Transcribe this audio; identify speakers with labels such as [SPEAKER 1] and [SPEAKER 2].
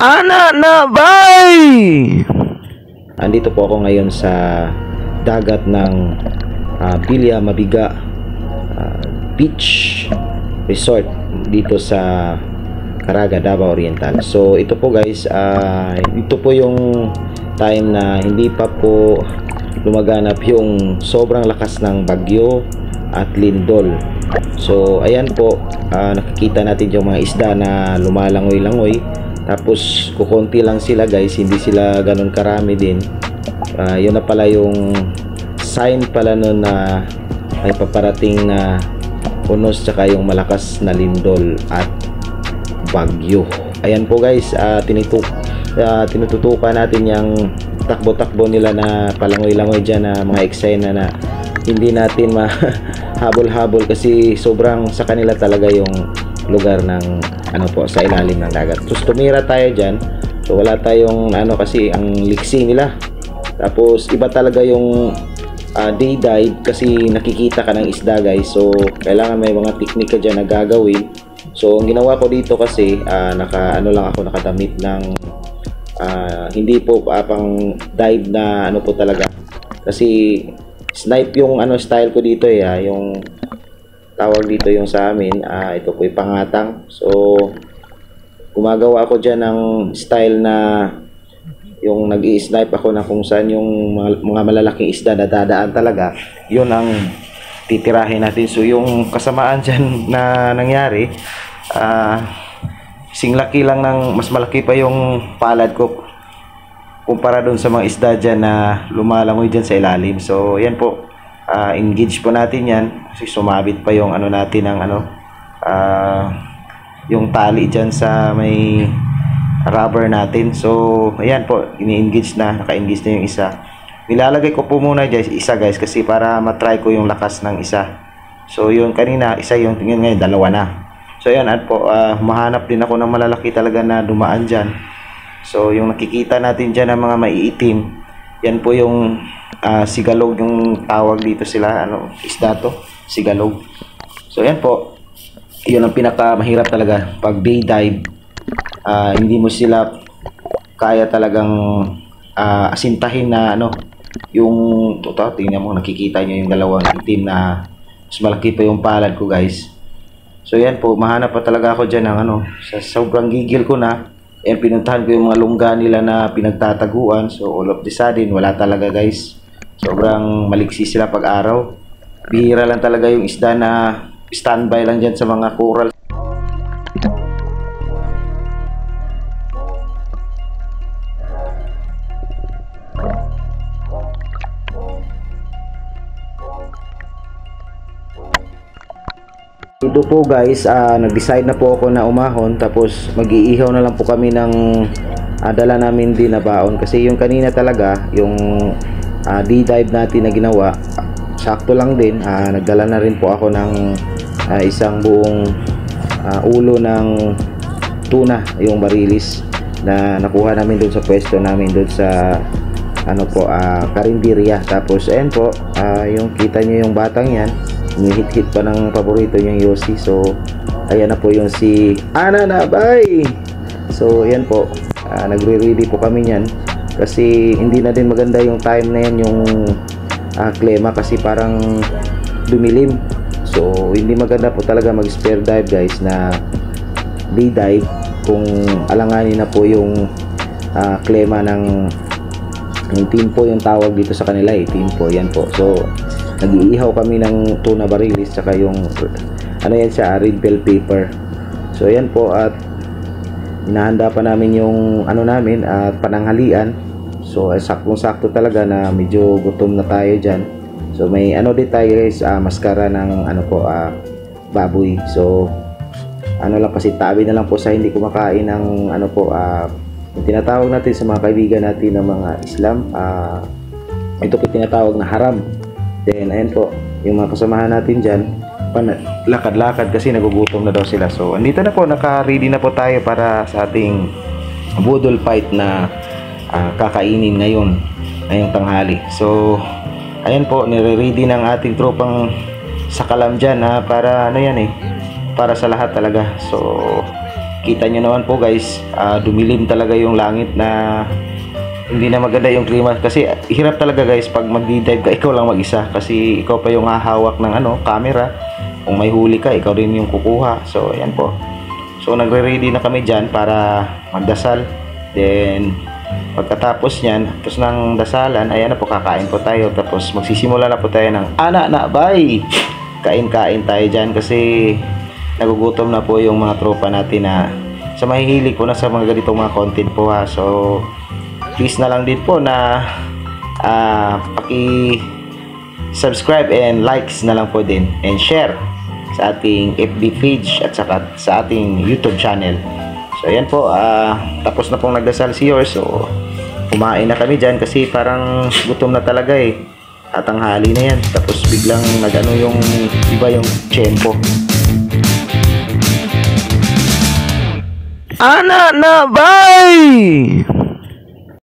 [SPEAKER 1] Ana na bay!
[SPEAKER 2] Andito po ako ngayon sa dagat ng Bilya Mabiga Beach Resort dito sa Caraga, Davao Oriental. So ito po guys, ito po yung time na hindi pa po lumaganap yung sobrang lakas ng bagyo at lindol. So ayan po, nakikita natin yung mga isda na lumalangoy-langoy. Tapos kukonti lang sila guys, hindi sila ganun karami din. Yun na pala yung sign pala nun na may paparating na unos tsaka yung malakas na lindol at bagyo. Ayan po guys, tinututukan natin yung takbo-takbo nila na palangoy-langoy dyan na mga eksena na hindi natin mahabol-habol kasi sobrang sa kanila talaga yung lugar ng sa ilalim ng dagat. Tapos tumira tayo dyan, so wala tayong kasi ang liksi nila. Tapos iba talaga yung day dive kasi nakikita ka ng isda guys, so kailangan may mga technique ka dyan na gagawin. So ang ginawa ko dito kasi nakadamit ng hindi po pang dive na po talaga, kasi snipe yung style ko dito yung tawag dito yung sa amin, ito po yung pangatang. So gumagawa ako dyan ng style na yung nag-i-snipe ako na kung saan yung mga malalaking isda na dadaan talaga, yun ang titirahin natin. So yung kasamaan dyan na nangyari, singlaki lang ng mas malaki pa yung palad ko kumpara dun sa mga isda dyan na lumalangoy dyan sa ilalim. So yan po, engage po natin yan kasi sumabit pa yung natin ng yung tali dyan sa may rubber natin. So ayan po, ini-engage na, naka-engage na yung isa. Nilalagay ko po muna guys isa guys kasi para matry ko yung lakas ng isa. So yun kanina isa, yung tingin ngayon dalawa na. So ayan at po, humahanap din ako ng malalaki talaga na dumaan dyan. So yung nakikita natin dyan ng mga maiitim, yan po yung sigalog yung tawag dito sila, isda to, sigalog. So yan po, yun ang pinaka mahirap talaga pag day dive. Hindi mo sila kaya talagang asintahin na yung tingnan mo, nakikita nyo yung dalawang itim na mas malaki pa yung palad ko guys. So yan po, mahanap pa talaga ako dyan ng sa sobrang gigil ko na. Pinuntahan ko yung mga lungga nila na pinagtataguan. So all of the sudden wala talaga guys, sobrang maliksi sila pag araw. Bihira lang talaga yung isda na standby lang dyan sa mga coral. Ito po guys, nag-decide na po ako na umahon, tapos mag-iihaw na lang po kami ng dala namin din na baon. Kasi yung kanina talaga, yung D-dive natin na ginawa, sakto lang din. Nagdala na rin po ako ng isang buong ulo ng tuna, yung barilis na nakuha namin doon sa pwesto namin doon sa Carinderia. Tapos ayan po, yung kita nyo yung batang yan, hit pa ng paborito niyang Yossi. So ayan na po yung si Ana na bay. So ayan po, nagre-ready po kami niyan kasi hindi na din maganda yung time na yan, yung klima kasi parang dumilim. So hindi maganda po talaga mag spare dive guys na day dive kung alanganin na po yung klima ng timpo, yung tawag dito sa kanila timpo. Yan po, so nag-iihaw kami ng tuna barilis tsaka yung yan siya, red bell pepper. So ayan po, at inahanda pa namin yung namin at pananghalian. So saktong-sakto talaga na medyo gutom na tayo dyan. So may din tayo guys, maskara ng baboy. So lang kasi tabi na lang po sa hindi kumakain ng yung tinatawag natin sa mga kaibigan natin ng mga Islam, ito po tinatawag na haram. Then ayan po, yung mga kasamahan natin dyan, lakad-lakad kasi nagugutom na daw sila. So andito na po, naka-ready na po tayo para sa ating budol fight na kakainin ngayong tanghali. So ayan po, nire-ready ng ating tropang sakalam dyan para para sa lahat talaga. So kita nyo naman po guys, dumilim talaga yung langit na hindi na maganda yung klima. Kasi hirap talaga guys pag magdi-dive ka, ikaw lang mag-isa. Kasi ikaw pa yung hahawak ng camera. Kung may huli ka, ikaw rin yung kukuha. So, ayan po. So, nagre-ready na kami dyan para magdasal. Then, pagkatapos nyan, tapos ng dasalan, ayan na po, kakain po tayo. Tapos, magsisimula na po tayo ng bye! Kain-kain tayo dyan kasi nagugutom na po yung mga tropa natin na sa mahihilig po na sa mga ganitong mga content po ha. So, please na lang din po na paki-subscribe and likes na lang po din and share sa ating FB page at saka sa ating YouTube channel. So ayan po, tapos na pong nagdasal si Yor. So kumain na kami dyan kasi parang gutom na talaga eh. At ang hali na yan. Tapos biglang nagano yung iba yung tiyempo.
[SPEAKER 1] Ana na, bye!